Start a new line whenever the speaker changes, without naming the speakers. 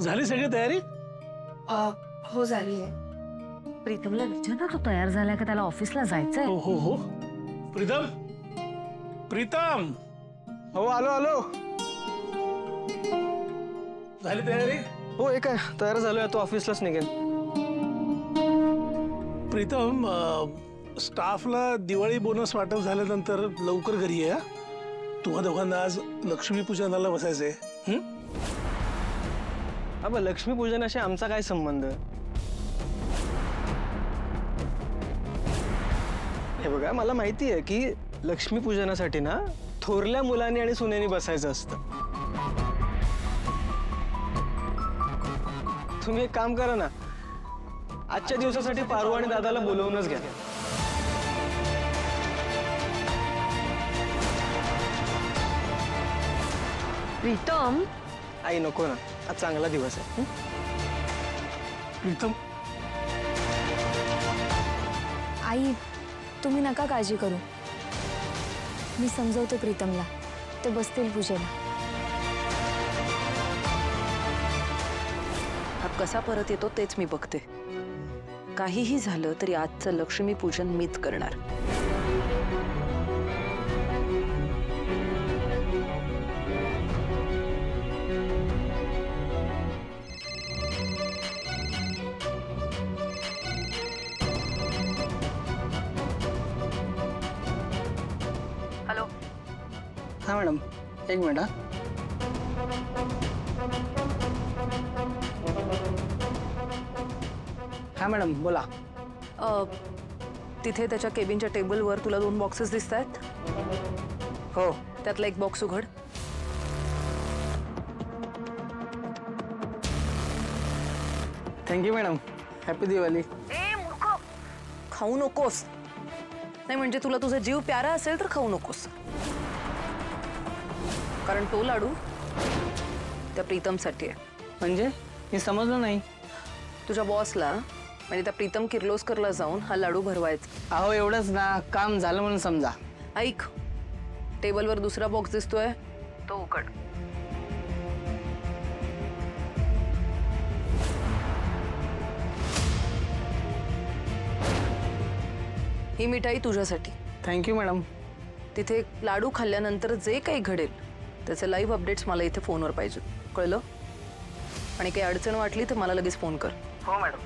झाली सगळी तयारी?
हो झाली आहे.
प्रीतमला विचार ना, तो तयार झालाय का? त्याला ऑफिसला जायचंय.
हो हो हो. प्रीतम, प्रीतम.
हो आलो आलो.
झाली तयारी?
हो हे काय तयार झालोय, तो ऑफिसलाच निघेल.
प्रीतम, स्टाफला दिवाळी बोनस वाटप झाल्यानंतर लवकर घरी ये. तुम्हा दोघांना आज लक्ष्मीपूजनाला बसायचंय.
अबा लक्ष्मीपूजनाशी आमचा काय संबंध? हे बघा, मला माहिती आहे की लक्ष्मीपूजनासाठी ना थोरल्या मुलांनी आणि सुनेनी बसायचं असतं. तुम्ही एक काम करा ना, आजच्या दिवसासाठी पारू आणि दादाला बोलवूनच घ्या.
प्रीतम,
आई नको ना, आज चांगला दिवस आहे.
प्रीतम,
आई तुम्ही नका काळजी करू, मी समजवते प्रीतमला, ते बसतील पूजेला.
हा कसा परत येतो तेच मी बघते. काहीही झालं तरी आजचं लक्ष्मी पूजन मीच करणार. हॅलो.
हा मॅडम, एक मिनिट. हा मॅडम बोला.
तिथे त्याच्या केबिनच्या टेबलवर तुला 2 बॉक्सेस दिसत आहेत.
हो.
त्यातला एक बॉक्स उघड.
Thank you madam, happy Diwali.
खाऊ नकोस. नाही म्हणजे तुला तुझा जीव प्यारा असेल तर खाऊ नकोस, कारण तो लाडू त्या प्रीतमसाठी आहे.
म्हणजे मी समजलो नाही.
तुझ्या बॉसला म्हणजे त्या प्रीतम किर्लोस्करला जाऊन हा लाडू भरवायचा.
अहो एवढंच ना, काम झालं म्हणून समजा.
ऐक, टेबलवर दुसरा बॉक्स दिसतोय, तो उघड. ही मिठाई तुझ्यासाठी.
Thank you madam.
तिथे लाडू खाल्ल्यानंतर जे काही घडेल त्याचे लाईव्ह अपडेट्स मला इथे फोनवर पाहिजे, कळलं? आणि काही अडचण वाटली तर मला लगेच फोन कर.
हो मॅडम.